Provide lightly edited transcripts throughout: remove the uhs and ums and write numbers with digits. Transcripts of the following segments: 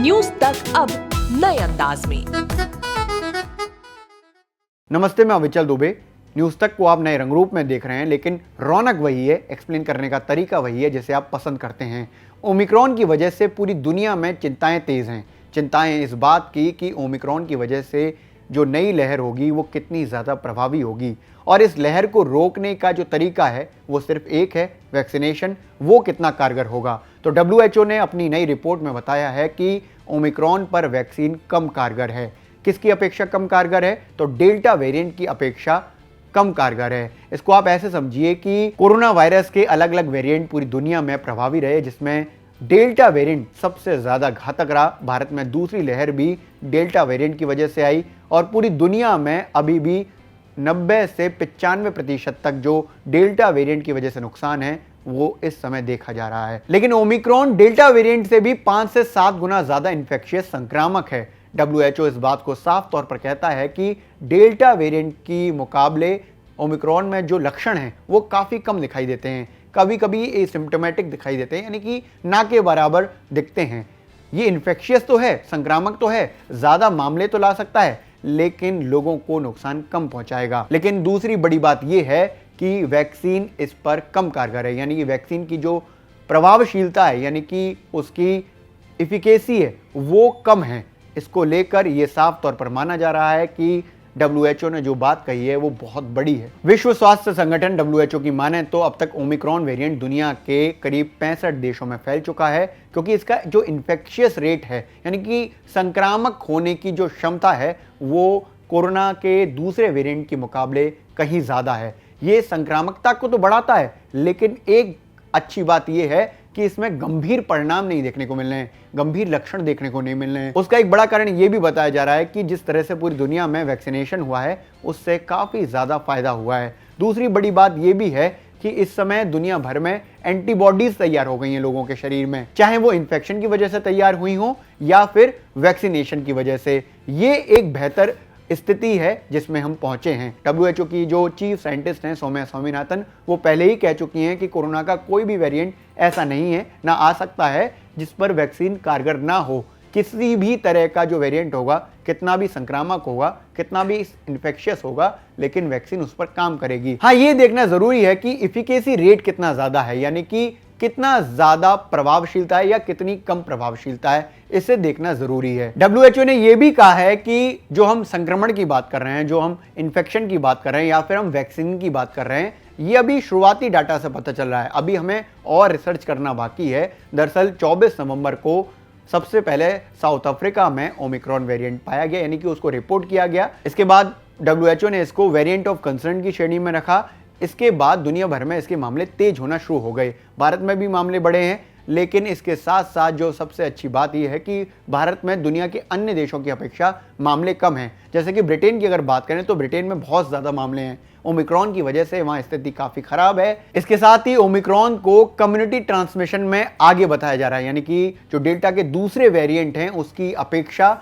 News तक अब नए अंदाज में। नमस्ते, मैं अविचल दुबे। न्यूज तक को आप नए रंग रूप में देख रहे हैं, लेकिन रौनक वही है, एक्सप्लेन करने का तरीका वही है जिसे आप पसंद करते हैं। ओमिक्रॉन की वजह से पूरी दुनिया में चिंताएं तेज हैं। चिंताएं इस बात की कि ओमिक्रॉन की वजह से जो नई लहर होगी वो कितनी ज़्यादा प्रभावी होगी, और इस लहर को रोकने का जो तरीका है वो सिर्फ एक है, वैक्सीनेशन। वो कितना कारगर होगा? तो WHO ने अपनी नई रिपोर्ट में बताया है कि ओमिक्रॉन पर वैक्सीन कम कारगर है। किसकी अपेक्षा कम कारगर है? तो डेल्टा वेरिएंट की अपेक्षा कम कारगर है। इसको आप ऐसे समझिए कि कोरोना वायरस के अलग अलग वेरिएंट पूरी दुनिया में प्रभावी रहे, जिसमें डेल्टा वेरिएंट सबसे ज़्यादा घातक रहा। भारत में दूसरी लहर भी डेल्टा वेरिएंट की वजह से आई, और पूरी दुनिया में अभी भी 90 से 95% तक जो डेल्टा वेरिएंट की वजह से नुकसान है वो इस समय देखा जा रहा है। लेकिन ओमिक्रॉन डेल्टा वेरिएंट से भी 5 से 7 गुना ज़्यादा इन्फेक्शियस संक्रामक है। WHO इस बात को साफ तौर पर कहता है कि डेल्टा वेरिएंट की मुकाबले ओमिक्रॉन में जो लक्षण हैं वो काफ़ी कम दिखाई देते हैं, कभी कभी एसिम्प्टोमेटिक दिखाई देते हैं, यानी कि ना के बराबर दिखते हैं। ये इन्फेक्शियस तो है, संक्रामक तो है, ज़्यादा मामले तो ला सकता है, लेकिन लोगों को नुकसान कम पहुंचाएगा। लेकिन दूसरी बड़ी बात यह है कि वैक्सीन इस पर कम कारगर है, यानी कि वैक्सीन की जो प्रभावशीलता है, यानी कि उसकी इफिकेसी है, वो कम है। इसको लेकर यह साफ तौर पर माना जा रहा है कि WHO ने जो बात कही है वो बहुत बड़ी है। विश्व स्वास्थ्य संगठन WHO की माने तो अब तक ओमिक्रॉन वेरिएंट दुनिया के करीब 65 देशों में फैल चुका है, क्योंकि इसका जो इन्फेक्शियस रेट है, यानी कि संक्रामक होने की जो क्षमता है, वो कोरोना के दूसरे वेरिएंट के मुकाबले कहीं ज़्यादा है। ये संक्रामकता को तो बढ़ाता है, लेकिन एक अच्छी बात यह है कि इसमें गंभीर परिणाम नहीं देखने को मिल रहे हैं, गंभीर लक्षण देखने को नहीं मिल रहे हैं। उसका एक बड़ा कारण यह भी बताया जा रहा है कि जिस तरह से पूरी दुनिया में वैक्सीनेशन हुआ है उससे काफ़ी ज़्यादा फायदा हुआ है। दूसरी बड़ी बात यह भी है कि इस समय दुनिया भर में एंटीबॉडीज तैयार हो गई हैं लोगों के शरीर में, चाहे वो इन्फेक्शन की वजह से तैयार हुई हो या फिर वैक्सीनेशन की वजह से। ये एक बेहतर स्थिति है जिसमें हम पहुंचे हैं। WHO की जो चीफ साइंटिस्ट हैं सौम्या स्वामीनाथन, वो पहले ही कह चुकी हैं कि कोरोना का कोई भी वेरिएंट ऐसा नहीं है, ना आ सकता है, जिस पर वैक्सीन कारगर ना हो। किसी भी तरह का जो वेरिएंट होगा, कितना भी संक्रामक होगा, कितना भी इन्फेक्शियस होगा, लेकिन वैक्सीन उस पर काम करेगी। हाँ, ये देखना जरूरी है कि इफिकेसी रेट कितना ज्यादा है, यानी कि कितना ज्यादा प्रभावशीलता है या कितनी कम प्रभावशीलता है, इसे देखना जरूरी है। WHO ने यह भी कहा है कि जो हम संक्रमण की बात कर रहे हैं, जो हम इन्फेक्शन की बात कर रहे हैं या फिर हम वैक्सीन की बात कर रहे हैं, ये अभी शुरुआती डाटा से पता चल रहा है। अभी हमें और रिसर्च करना बाकी है। दरअसल 24 नवंबर को सबसे पहले साउथ अफ्रीका में ओमिक्रॉन वेरिएंट पाया गया, यानी कि उसको रिपोर्ट किया गया। इसके बाद WHO ने इसको वेरिएंट ऑफ कंसर्न की श्रेणी में रखा। इसके बाद दुनिया भर में इसके मामले तेज होना शुरू हो गए। भारत में भी मामले बढ़े हैं, लेकिन इसके साथ साथ जो सबसे अच्छी बात यह है कि भारत में दुनिया के अन्य देशों की अपेक्षा मामले कम हैं। जैसे कि ब्रिटेन की अगर बात करें तो ब्रिटेन में बहुत ज़्यादा मामले हैं। ओमिक्रॉन की वजह से वहाँ स्थिति काफ़ी खराब है। इसके साथ ही ओमिक्रॉन को कम्युनिटी ट्रांसमिशन में आगे बताया जा रहा है, यानी कि जो डेल्टा के दूसरे वेरिएंट हैं उसकी अपेक्षा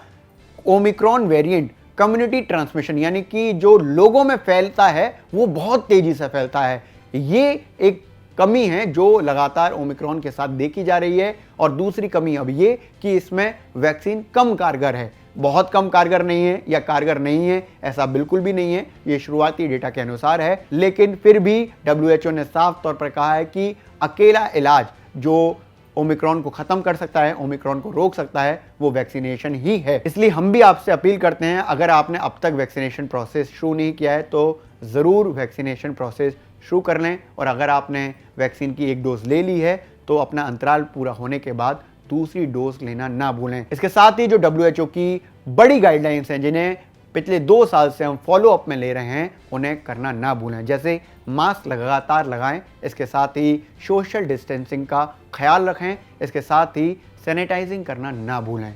ओमिक्रॉन वेरिएंट कम्युनिटी ट्रांसमिशन, यानी कि जो लोगों में फैलता है वो बहुत तेजी से फैलता है। ये एक कमी है जो लगातार ओमिक्रॉन के साथ देखी जा रही है। और दूसरी कमी अब ये कि इसमें वैक्सीन कम कारगर है, बहुत कम कारगर नहीं है या कारगर नहीं है, ऐसा बिल्कुल भी नहीं है। ये शुरुआती डेटा के अनुसार है, लेकिन फिर भी WHO ने साफ तौर पर कहा है कि अकेला इलाज जो ओमिक्रॉन को खत्म कर सकता है, ओमिक्रॉन को रोक सकता है, वो वैक्सीनेशन ही है। इसलिए हम भी आपसे अपील करते हैं, अगर आपने अब तक वैक्सीनेशन प्रोसेस शुरू नहीं किया है तो ज़रूर वैक्सीनेशन प्रोसेस शुरू कर लें। और अगर आपने वैक्सीन की एक डोज ले ली है तो अपना अंतराल पूरा होने के बाद दूसरी डोज लेना ना भूलें। इसके साथ ही जो WHO की बड़ी गाइडलाइंस हैं, जिन्हें पिछले 2 साल से हम फॉलो अप में ले रहे हैं, उन्हें करना ना भूलें। जैसे मास्क लगातार लगाएं, इसके साथ ही सोशल डिस्टेंसिंग का ख्याल रखें, इसके साथ ही सैनिटाइजिंग करना ना भूलें।